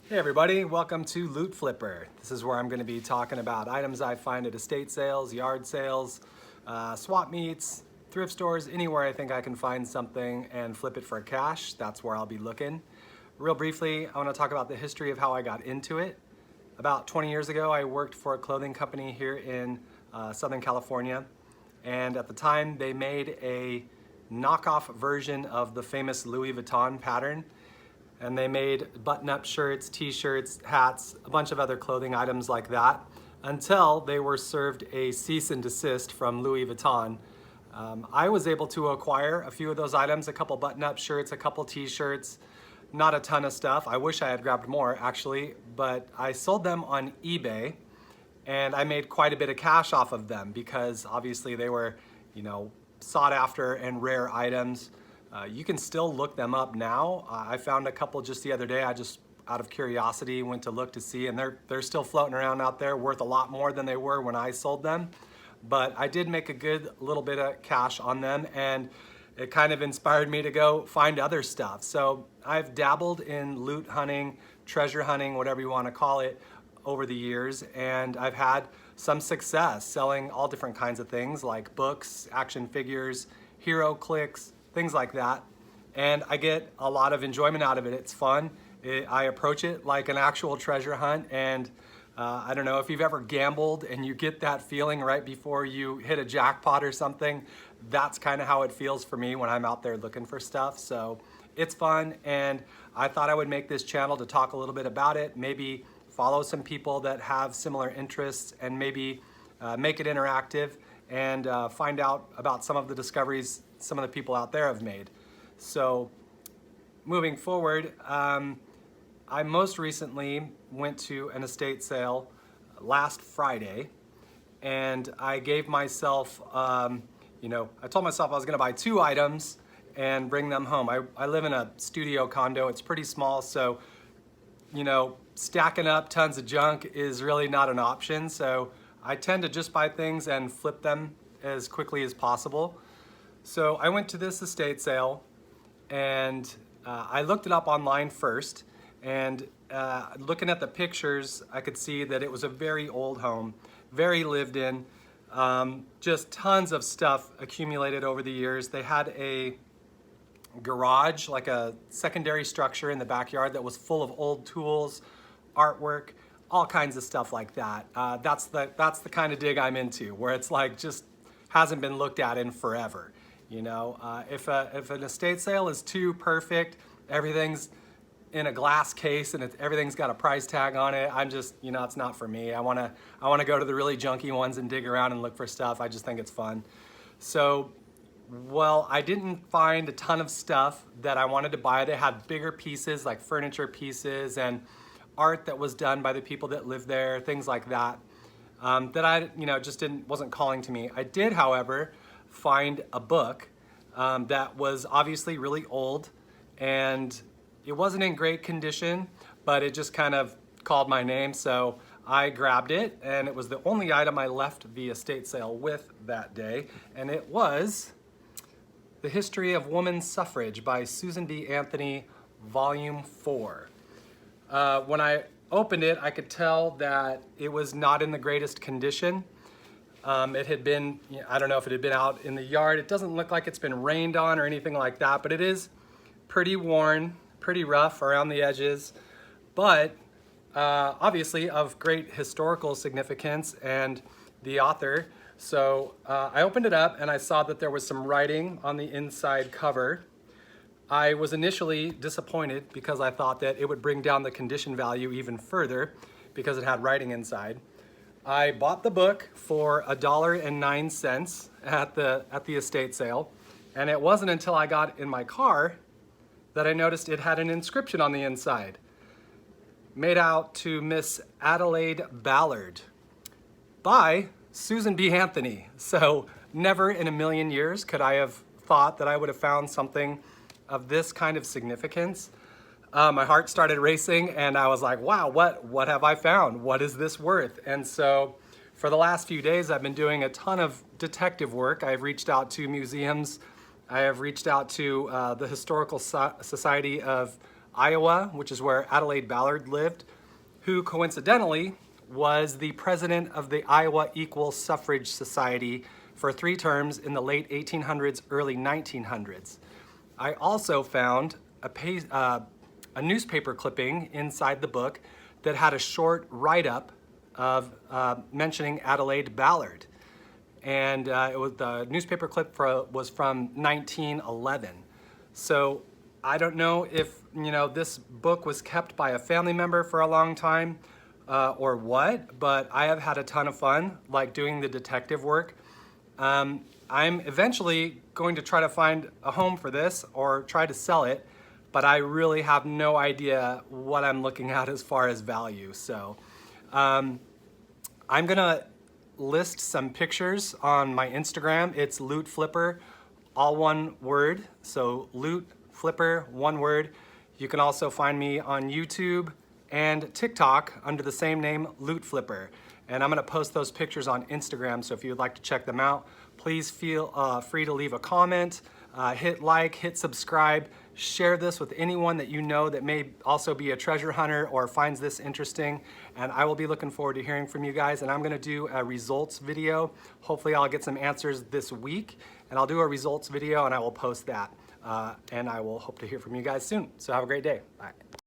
Hey everybody, welcome to LootFlipper. This is where I'm going to be talking about items I find at estate sales, yard sales, swap meets, thrift stores, anywhere I think I can find something and flip it for cash. That's where I'll be looking. Real briefly, I want to talk about the history of how I got into it. About 20 years ago, I worked for a clothing company here in Southern California, and at the time they made a knockoff version of the famous Louis Vuitton pattern. And they made button-up shirts, t-shirts, hats, a bunch of other clothing items like that until they were served a cease and desist from Louis Vuitton. I was able to acquire a few of those items, a couple button-up shirts, a couple t-shirts, not a ton of stuff. I wish I had grabbed more actually, but I sold them on eBay and I made quite a bit of cash off of them because obviously they were, sought after and rare items. You can still look them up now. I found a couple just the other day. I just, out of curiosity, went to look to see, and they're still floating around out there, worth a lot more than they were when I sold them. But I did make a good little bit of cash on them, and it kind of inspired me to go find other stuff. So I've dabbled in loot hunting, treasure hunting, whatever you want to call it, over the years, and I've had some success selling all different kinds of things like books, action figures, hero clicks, things like that, and I get a lot of enjoyment out of it. It's fun. I approach it like an actual treasure hunt, and I don't know if you've ever gambled and you get that feeling right before you hit a jackpot or something. That's kind of how it feels for me when I'm out there looking for stuff. So it's fun, and I thought I would make this channel to talk a little bit about it, maybe follow some people that have similar interests, and maybe make it interactive and find out about some of the discoveries some of the people out there have made. So moving forward, I most recently went to an estate sale last Friday, and I gave myself, I told myself I was gonna buy 2 items and bring them home. I live in a studio condo. It's pretty small, so stacking up tons of junk is really not an option. So I tend to just buy things and flip them as quickly as possible. So I went to this estate sale, and I looked it up online first, and looking at the pictures, I could see that it was a very old home, very lived in, just tons of stuff accumulated over the years. They had a garage, like a secondary structure in the backyard that was full of old tools, artwork, all kinds of stuff like that. That's the kind of dig I'm into, where it's like just hasn't been looked at in forever. If an estate sale is too perfect, everything's in a glass case and everything's got a price tag on it, I'm just, it's not for me. I wanna go to the really junky ones and dig around and look for stuff. I just think it's fun. So, well, I didn't find a ton of stuff that I wanted to buy. They had bigger pieces, like furniture pieces and art that was done by the people that live there, things like that, that I, just wasn't calling to me. I did, however, find a book that was obviously really old, and it wasn't in great condition, but it just kind of called my name, so I grabbed it, and it was the only item I left the estate sale with that day, and it was The History of Women's Suffrage by Susan B. Anthony, Volume 4. When I opened it, I could tell that it was not in the greatest condition. It had been, I don't know if it had been out in the yard. It doesn't look like it's been rained on or anything like that, but it is pretty worn, pretty rough around the edges, but obviously of great historical significance and the author. So I opened it up and I saw that there was some writing on the inside cover. I was initially disappointed because I thought that it would bring down the condition value even further because it had writing inside. I bought the book for $1.09 at the estate sale, and it wasn't until I got in my car that I noticed it had an inscription on the inside, made out to Miss Adelaide Ballard by Susan B. Anthony. So never in a million years could I have thought that I would have found something of this kind of significance. My heart started racing, and I was like, wow, what have I found? What is this worth? And so for the last few days, I've been doing a ton of detective work. I've reached out to museums. I have reached out to the Historical Society of Iowa, which is where Adelaide Ballard lived, who coincidentally was the president of the Iowa Equal Suffrage Society for 3 terms in the late 1800s, early 1900s. I also found a newspaper clipping inside the book that had a short write-up of mentioning Adelaide Ballard. And the newspaper clip was from 1911. So I don't know if this book was kept by a family member for a long time or what, but I have had a ton of fun like doing the detective work. I'm eventually going to try to find a home for this or try to sell it, but I really have no idea what I'm looking at as far as value. So I'm gonna list some pictures on my Instagram. It's LootFlipper, all one word. So LootFlipper, one word. You can also find me on YouTube and TikTok under the same name, LootFlipper. And I'm gonna post those pictures on Instagram, so if you'd like to check them out, please feel free to leave a comment, hit like, hit subscribe, share this with anyone that you know that may also be a treasure hunter or finds this interesting. And I will be looking forward to hearing from you guys. And I'm gonna do a results video. Hopefully I'll get some answers this week, and I'll do a results video and I will post that. And I will hope to hear from you guys soon. So have a great day. Bye.